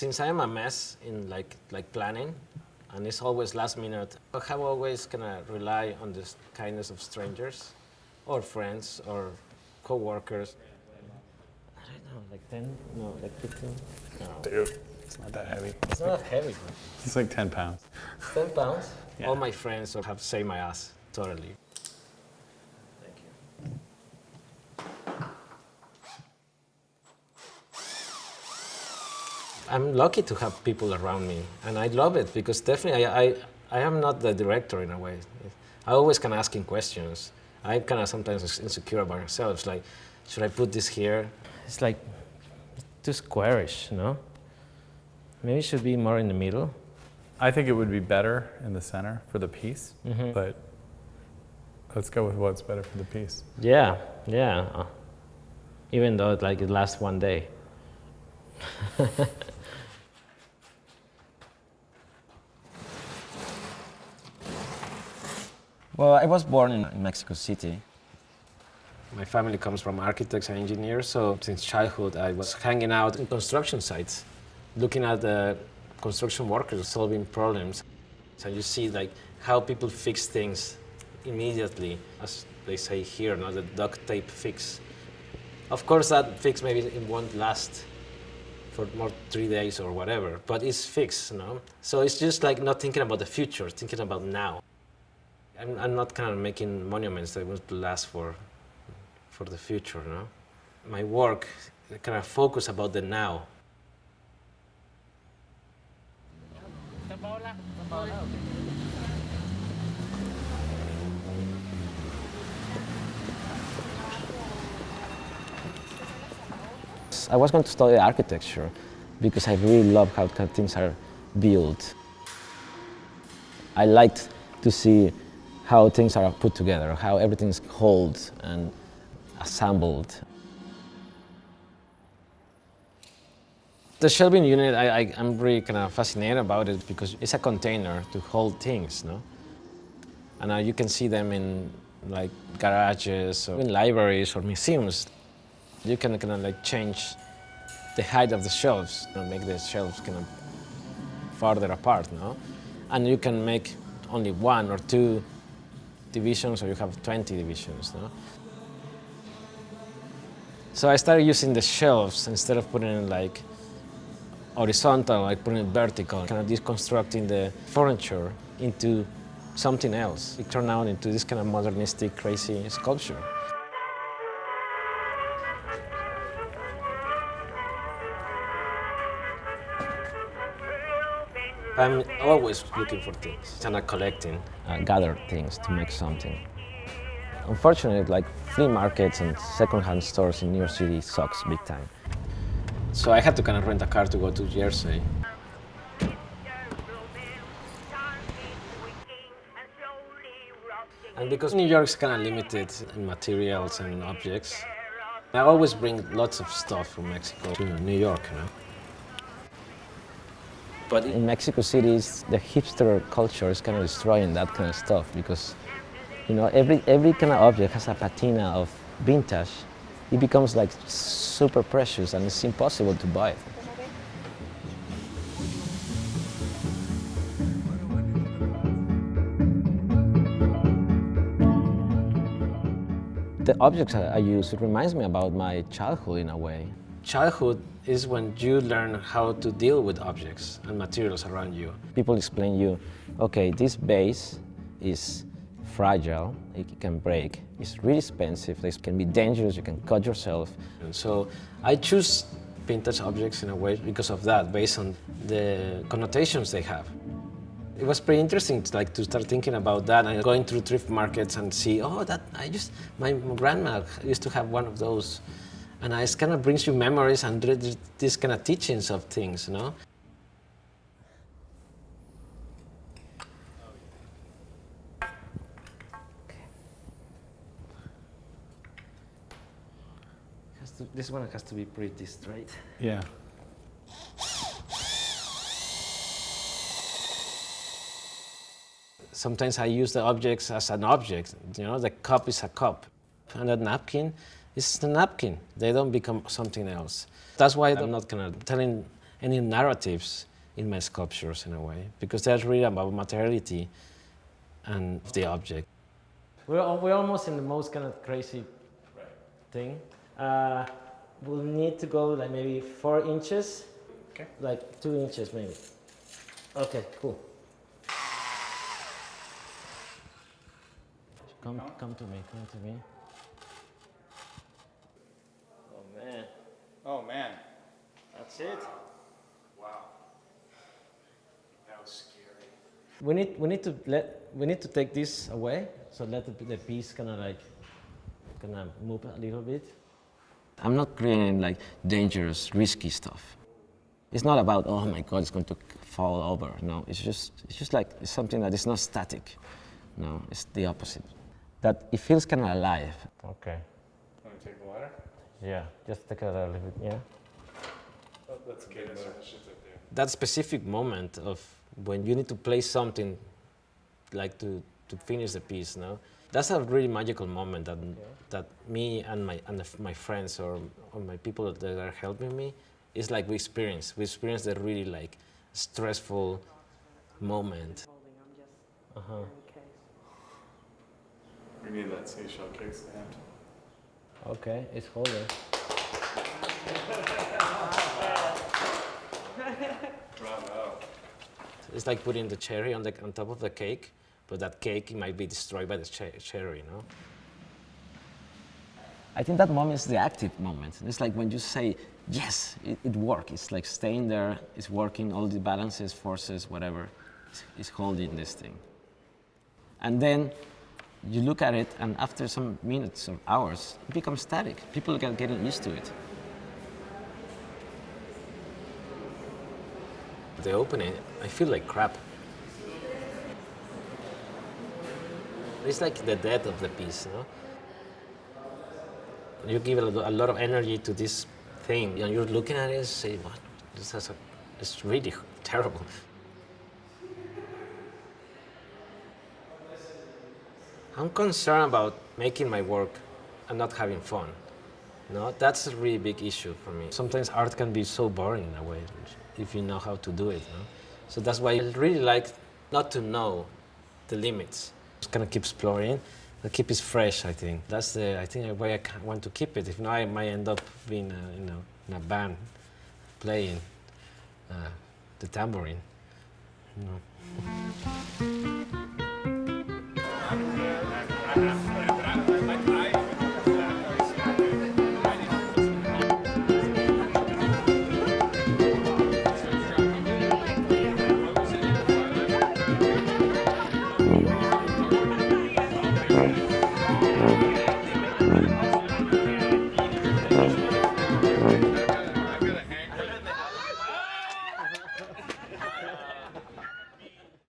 Since I am a mess in like planning, and it's always last minute, I have always kind of rely on the kindness of strangers, or friends, or co-workers. I don't know, like 10? No, like 15? No. Dude, it's not that heavy. It's not that heavy. It's like 10 pounds. 10 pounds? Yeah. All my friends have saved my ass, totally. Thank you. I'm lucky to have people around me, and I love it because definitely I am not the director in a way. I always kind of asking questions. I'm kind of sometimes insecure about myself. It's like, should I put this here? It's like too squarish, you know? Maybe it should be more in the middle. I think it would be better in the center for the piece, but let's go with what's better for the piece. Yeah, yeah. Even though it lasts one day. Well, I was born in Mexico City. My family comes from architects and engineers, so since childhood I was hanging out in construction sites, looking at the construction workers solving problems. So you see like how people fix things immediately, as they say here, the duct tape fix. Of course that fix maybe it won't last for more 3 days or whatever, but it's fixed, you know? So it's just like not thinking about the future, thinking about now. I'm not kind of making monuments that will last for the future, you know? My work kind of focus about the now. I was going to study architecture because I really love how things are built. I liked to see how things are put together, how everything's held and assembled. The shelving unit, I'm really kind of fascinated about it because it's a container to hold things, no? And you can see them in like garages or in libraries or museums. You can kind of like change the height of the shelves, make the shelves kind of farther apart, no? And you can make only 1 or 2 divisions, or you have 20 divisions, no? So I started using the shelves instead of putting it like horizontal, like putting it vertical, kind of deconstructing the furniture into something else. It turned out into this kind of modernistic, crazy sculpture. I'm always looking for things, kind of collecting. Gather things to make something. Unfortunately, like flea markets and second-hand stores in New York City sucks big time. So I had to kind of rent a car to go to Jersey. And because New York's kind of limited in materials and objects, I always bring lots of stuff from Mexico to New York, you know. But in Mexico City, the hipster culture is kind of destroying that kind of stuff because, you know, every kind of object has a patina of vintage. It becomes like super precious and it's impossible to buy it. The objects I use, it reminds me about my childhood in a way. Childhood is when you learn how to deal with objects and materials around you. People explain you, okay, this vase is fragile, it can break, it's really expensive, it can be dangerous, you can cut yourself. And so I choose vintage objects in a way because of that, based on the connotations they have. It was pretty interesting to start thinking about that and going through thrift markets and see, oh, my grandma used to have one of those. And it kind of brings you memories and these kind of teachings of things, you know? This one has to be pretty straight. Yeah. Sometimes I use the objects as an object, you know, the cup is a cup. And that napkin is a napkin. They don't become something else. That's why I'm not kind of telling any narratives in my sculptures in a way, because they're really about materiality and the object. We're almost in the most kind of crazy thing. We'll need to go like maybe 4 inches, Okay. like 2 inches maybe. Okay, cool. Come to me, come to me. Oh man, Oh man. that's it. Wow. That was scary. We need to take this away, so let the piece kind of move a little bit. I'm not creating like dangerous, risky stuff. It's not about, oh my God, it's going to fall over. No, it's just like it's something that is not static. No, it's the opposite. That it feels kind of alive. Okay. Want to take the ladder? Yeah, just take it a little bit. Yeah. Oh, that's good. That specific moment of when you need to place something, like to finish the piece, no? That's a really magical moment that me and my friends or my people that are helping me, is like we experience the really like stressful moment. We need that seashell kickstand. Okay, it's holding. Bravo. It's like putting the cherry on top of the cake, but that cake might be destroyed by the cherry, no? I think that moment is the active moment. It's like when you say, yes, it worked. It's like staying there, it's working, all the balances, forces, whatever, is holding this thing. And then you look at it, and after some minutes or hours, it becomes static. People are getting used to it. The opening, I feel like crap. It's like the death of the piece, no? You give a lot of energy to this thing, and you're looking at it and say, what? It's really terrible. I'm concerned about making my work and not having fun. No, that's a really big issue for me. Sometimes art can be so boring in a way, if you know how to do it. No? So that's why I really like not to know the limits. Just kind of keep exploring, and keep it fresh. I think that's the way I want to keep it. If not, I might end up being in a band playing the tambourine. You know.